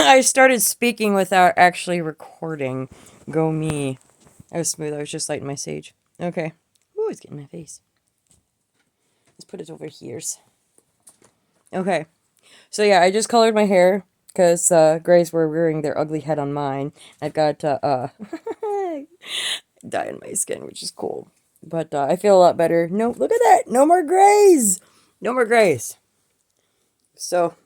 I started speaking without actually recording. Go me. That was smooth. I was just lighting my sage. Okay. Ooh, it's getting in my face. Let's put it over here. Okay. So yeah, I just colored my hair because grays were rearing their ugly head on mine. I've got dye in my skin, which is cool. But I feel a lot better. No, look at that. No more grays. No more grays. So,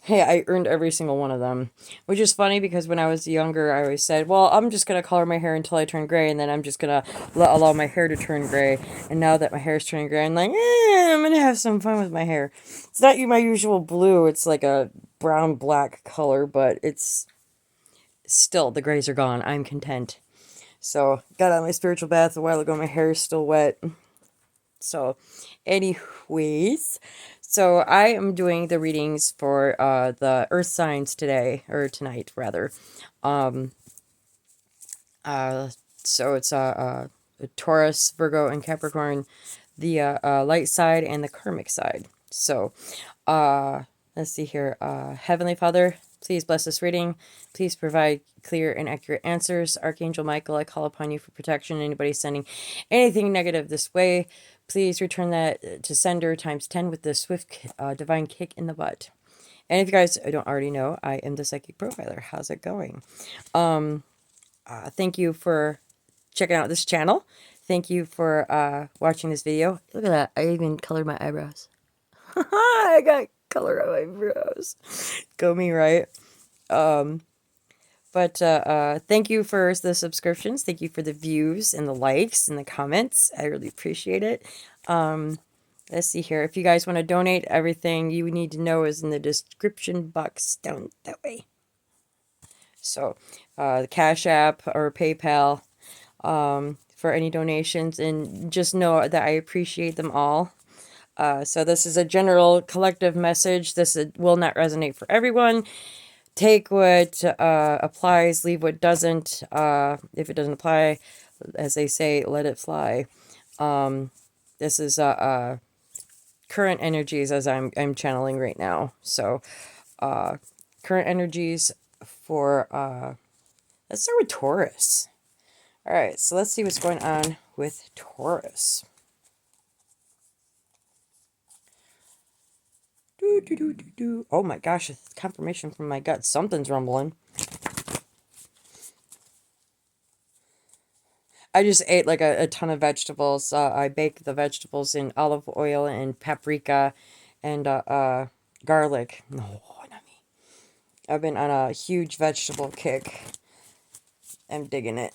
hey, I earned every single one of them. Which is funny because when I was younger, I always said, well, I'm just going to color my hair until I turn gray, and then I'm just going to allow my hair to turn gray. And now that my hair is turning gray, I'm like, I'm going to have some fun with my hair. It's not my usual blue. It's like a brown-black color, but it's still, the grays are gone. I'm content. So, got out of my spiritual bath a while ago. My hair is still wet. So, anyways, so I am doing the readings for the earth signs today, or tonight, rather. So it's Taurus, Virgo, and Capricorn, the light side and the karmic side. So, let's see here. Heavenly Father, please bless this reading. Please provide clear and accurate answers. Archangel Michael, I call upon you for protection. Anybody sending anything negative this way, please return that to sender times 10 with the swift divine kick in the butt. And if you guys don't already know, I am the Psychic Profiler. How's it going? Thank you for checking out this channel. Thank you for watching this video. Look at that. I even colored my eyebrows. I got color on my eyebrows. Go me, right? But thank you for the subscriptions. Thank you for the views and the likes and the comments. I really appreciate it. Let's see here. If you guys want to donate, everything you need to know is in the description box down that way. So, the Cash App or PayPal for any donations. And just know that I appreciate them all. So this is a general collective message. This will not resonate for everyone. Take what applies, leave what doesn't. If it doesn't apply, as they say, let it fly. This is current energies as I'm channeling right now. So current energies for let's start with Taurus. All right, so let's see what's going on with Taurus. Oh my gosh, confirmation from my gut. Something's rumbling. I just ate like a ton of vegetables. I bake the vegetables in olive oil and paprika and garlic. No, not me. I've been on a huge vegetable kick. I'm digging it.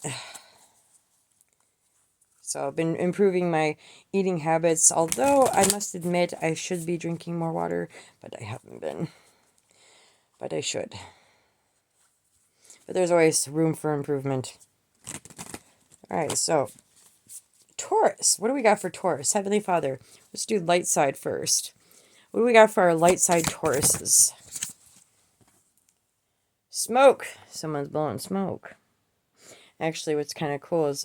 So I've been improving my eating habits, although I must admit I should be drinking more water, but I haven't been. But I should. But there's always room for improvement. Alright, so Taurus. What do we got for Taurus? Heavenly Father. Let's do light side first. What do we got for our light side Tauruses? Smoke. Someone's blowing smoke. Actually, what's kind of cool is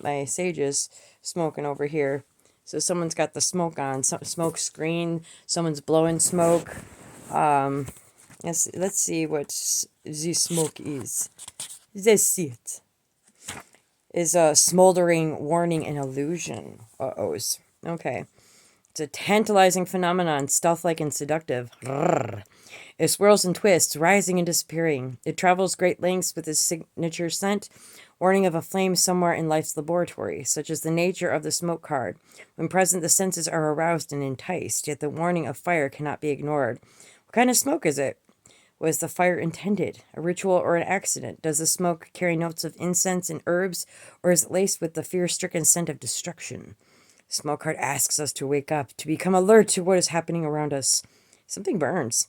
my sage is smoking over here. So someone's got the smoke on. Smoke screen. Someone's blowing smoke. Let's see what the smoke is. Let's see it. Is a smoldering warning and illusion. Uh-ohs. Okay. It's a tantalizing phenomenon, stealth-like and seductive. It swirls and twists, rising and disappearing. It travels great lengths with its signature scent, warning of a flame somewhere in life's laboratory, such as the nature of the smoke card. When present, the senses are aroused and enticed, yet the warning of fire cannot be ignored. What kind of smoke is it? Was the fire intended? A ritual or an accident? Does the smoke carry notes of incense and herbs, or is it laced with the fear-stricken scent of destruction? The smoke card asks us to wake up, to become alert to what is happening around us. Something burns.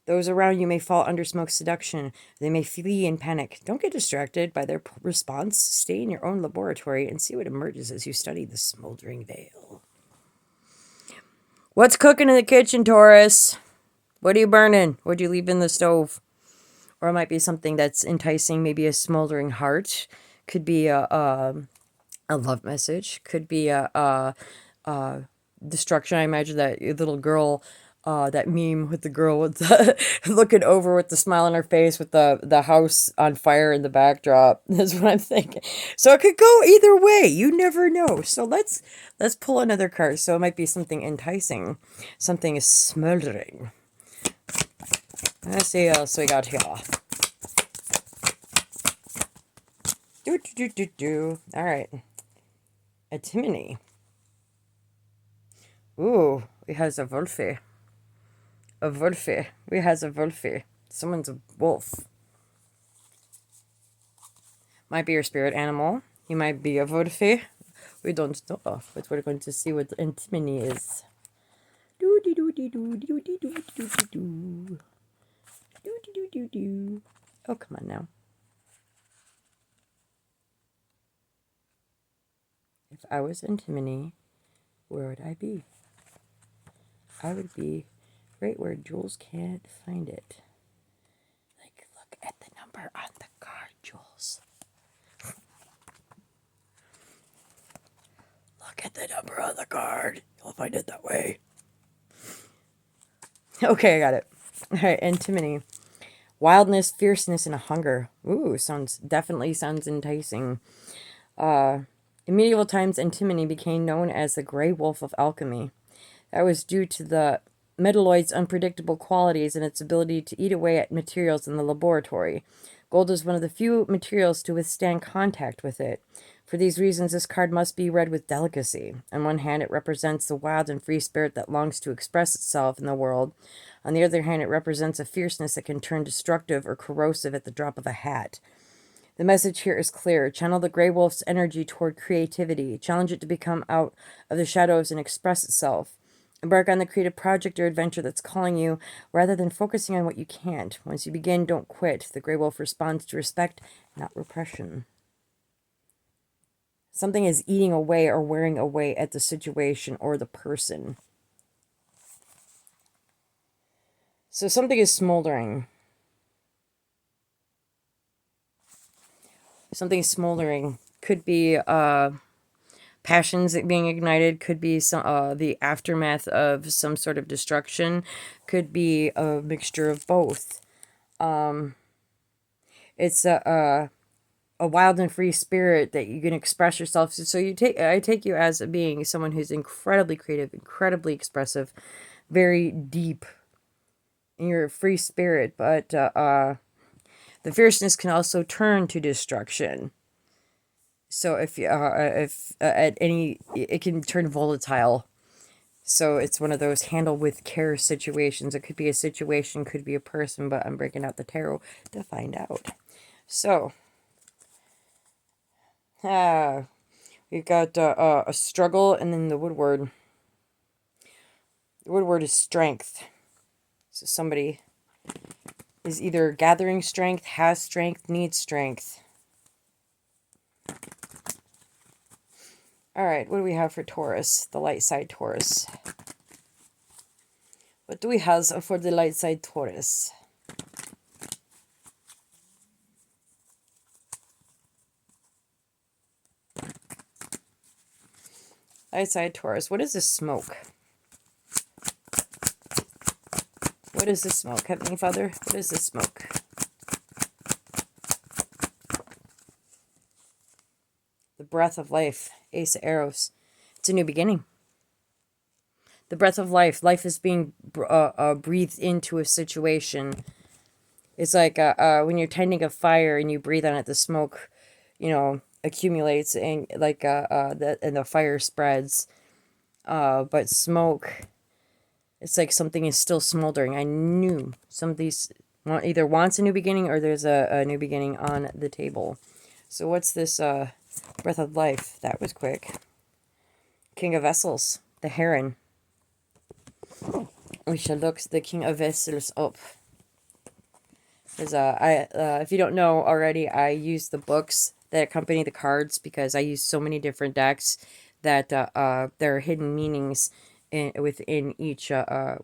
Those around you may fall under smoke's seduction. They may flee in panic. Don't get distracted by their response. Stay in your own laboratory and see what emerges as you study the smoldering veil. What's cooking in the kitchen, Taurus? What are you burning? What do you leave in the stove? Or it might be something that's enticing, maybe a smoldering heart. Could be a love message. Could be a destruction. I imagine that little girl That meme with the girl with the looking over with the smile on her face with the house on fire in the backdrop. That's what I'm thinking. So it could go either way. You never know. So let's pull another card. So it might be something enticing. Something is smoldering. Let's see what else we got here. All right. Antimony. Ooh, it has a wolfie. A wolfie. We has a wolfie. Someone's a wolf. Might be your spirit animal. You might be a wolfie. We don't know, but we're going to see what antimony is. Oh, come on now. If I was antimony, where would I be? I would be right where Jules can't find it. Like, look at the number on the card, Jules. Look at the number on the card. You'll find it that way. Okay, I got it. All right, antimony. Wildness, fierceness, and a hunger. Ooh, definitely sounds enticing. In medieval times, antimony became known as the Grey Wolf of alchemy. That was due to the metalloid's unpredictable qualities and its ability to eat away at materials in the laboratory. Gold is one of the few materials to withstand contact with it. For these reasons, this card must be read with delicacy. On one hand, it represents the wild and free spirit that longs to express itself in the world. On the other hand, it represents a fierceness that can turn destructive or corrosive at the drop of a hat. The message here is clear. Channel the Grey Wolf's energy toward creativity. Challenge it to become out of the shadows and express itself. Embark on the creative project or adventure that's calling you, rather than focusing on what you can't. Once you begin, don't quit. The Grey Wolf responds to respect, not repression. Something is eating away or wearing away at the situation or the person. So something is smoldering. Something smoldering. Could be passions being ignited. Could be the aftermath of some sort of destruction. Could be a mixture of both. It's a wild and free spirit that you can express yourself. So I take you as being someone who's incredibly creative, incredibly expressive, very deep in your free spirit, but the fierceness can also turn to destruction. So if at any, it can turn volatile. So it's one of those handle with care situations. It could be a situation, could be a person, but I'm breaking out the tarot to find out. So we've got a struggle, and then the woodward. The woodward is strength. So somebody is either gathering strength, has strength, needs strength. All right, what do we have for Taurus? The light side Taurus. What do we have for the light side Taurus? Light side Taurus. What is this smoke? What is this smoke, Heavenly Father? What is this smoke? The breath of life. Ace of Arrows. It's a new beginning. The breath of life. Life is being breathed into a situation. It's like when you're tending a fire and you breathe on it, the smoke, accumulates and and the fire spreads. But smoke, it's like something is still smoldering. I knew somebody either wants a new beginning or there's a new beginning on the table. So what's this breath of life? That was quick. King of Vessels, the heron. We shall look the King of Vessels up. Because if you don't know already, I use the books that accompany the cards because I use so many different decks that there are hidden meanings within each. Throat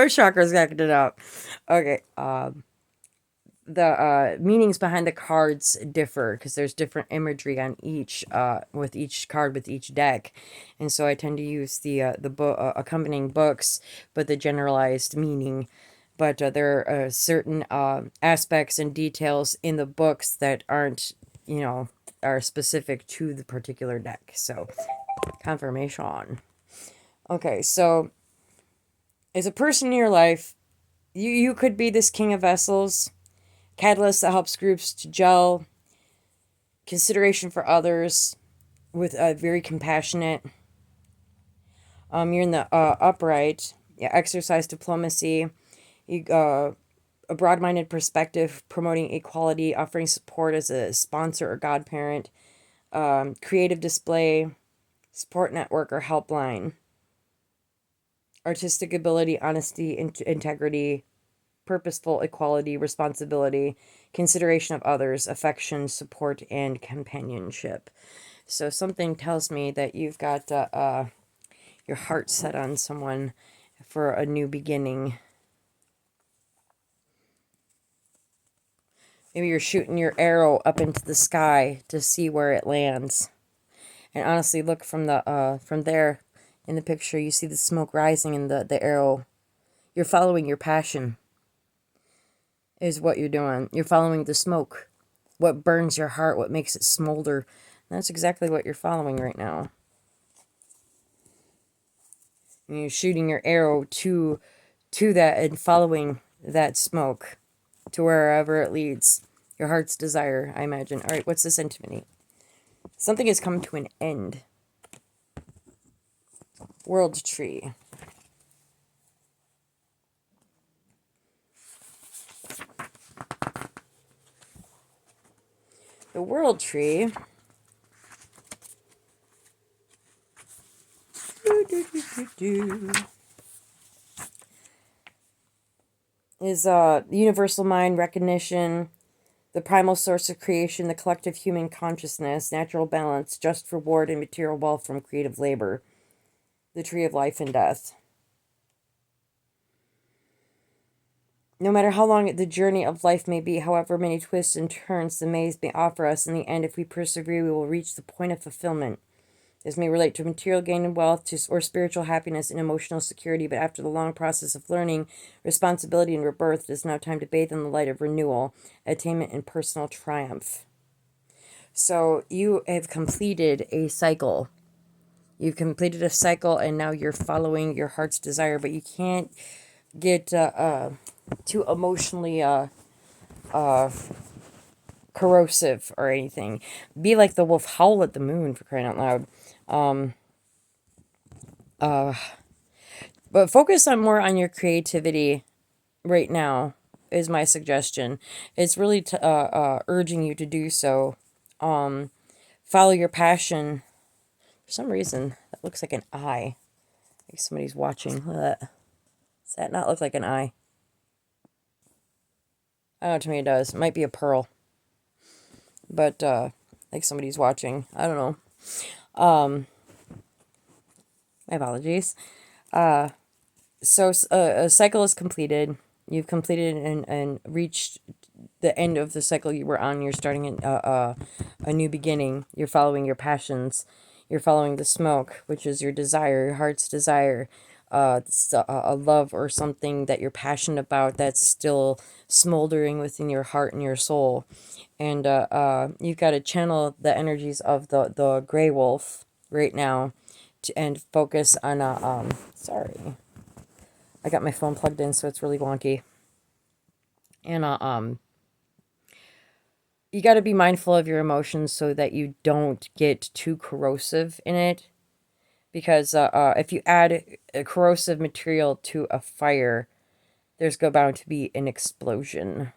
chakra's acting up. Okay. the meanings behind the cards differ because there's different imagery on each with each card with each deck, and so I tend to use the accompanying books, but the generalized meaning. But there are certain aspects and details in the books that aren't, are specific to the particular deck. So, confirmation. Okay, so as a person in your life, you could be this King of Vessels, catalyst that helps groups to gel, consideration for others, with very compassionate. You're in the upright. Yeah, exercise diplomacy. You a broad-minded perspective, promoting equality, offering support as a sponsor or godparent, creative display, support network or helpline, artistic ability, honesty, integrity, purposeful equality, responsibility, consideration of others, affection, support, and companionship. So something tells me that you've got your heart set on someone for a new beginning. Maybe you're shooting your arrow up into the sky to see where it lands. And honestly, look from there in the picture, you see the smoke rising in the arrow. You're following your passion, is what you're doing. You're following the smoke. What burns your heart, what makes it smolder. And that's exactly what you're following right now. And you're shooting your arrow to that and following that smoke to wherever it leads. Your heart's desire, I imagine. All right, what's the sentiment? Something has come to an end. World tree. The world tree is universal mind recognition, the primal source of creation, the collective human consciousness, natural balance, just reward, and material wealth from creative labor. The tree of life and death. No matter how long the journey of life may be, however many twists and turns the maze may offer us, in the end, if we persevere, we will reach the point of fulfillment. This may relate to material gain and wealth, or spiritual happiness and emotional security, but after the long process of learning, responsibility, and rebirth, it is now time to bathe in the light of renewal, attainment, and personal triumph. So you have completed a cycle. You've completed a cycle, and now you're following your heart's desire, but you can't get too emotionally corrosive or anything. Be like the wolf, howl at the moon, for crying out loud. But focus more on your creativity right now is my suggestion. It's really urging you to do so. Follow your passion. For some reason, that looks like an eye. Like somebody's watching. Look at that. Does that not look like an eye? I don't know, to me it does. It might be a pearl. But, like somebody's watching. I don't know. My apologies. So a cycle is completed. You've completed and reached the end of the cycle you were on. You're starting a new beginning. You're following your passions. You're following the smoke, which is your desire, your heart's desire. A love or something that you're passionate about that's still smoldering within your heart and your soul. And you've got to channel the energies of the gray wolf right now and focus on, sorry. I got my phone plugged in, so it's really wonky. And you got to be mindful of your emotions so that you don't get too corrosive in it. Because if you add a corrosive material to a fire, there's bound to be an explosion.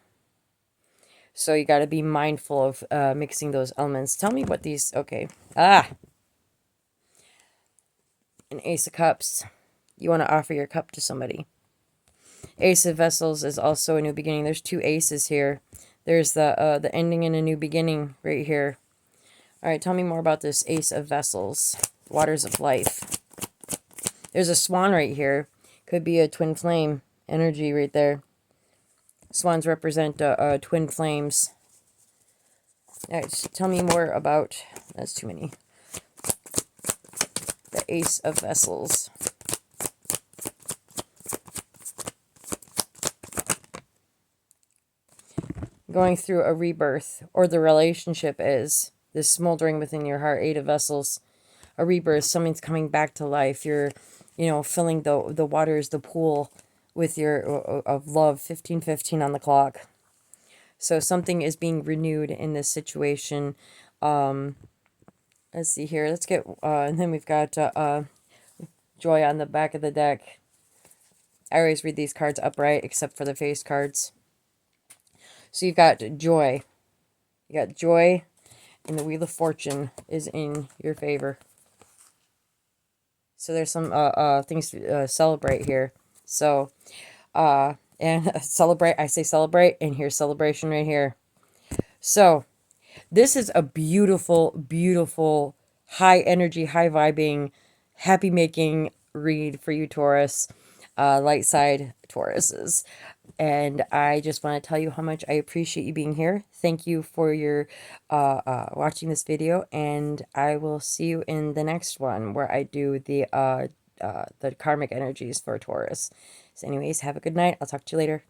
So you got to be mindful of mixing those elements. Tell me what these... Okay. An Ace of Cups. You want to offer your cup to somebody. Ace of Vessels is also a new beginning. There's two aces here. There's the ending and a new beginning right here. All right, tell me more about this Ace of Vessels. Waters of life. There's a swan right here. Could be a twin flame energy right there. Swans represent twin flames. All right, tell me more about, that's too many. The Ace of Vessels. Going through a rebirth, or the relationship is this smoldering within your heart. 8 of Vessels, a rebirth. Something's coming back to life. You're, you know, filling the waters, the pool with your of love. 15:15 on the clock. So something is being renewed in this situation. Let's see here. Let's get and then we've got Joy on the back of the deck. I always read these cards upright, except for the face cards. So you've got Joy. You got Joy, and the Wheel of Fortune is in your favor. So there's some things to celebrate here. So, and celebrate, I say celebrate, and here's celebration right here. So, this is a beautiful, beautiful, high energy, high vibing, happy making read for you, Taurus, light side Tauruses. And I just want to tell you how much I appreciate you being here. Thank you for your watching this video, and I will see you in the next one where I do the karmic energies for Taurus. So anyways, have a good night. I'll talk to you later.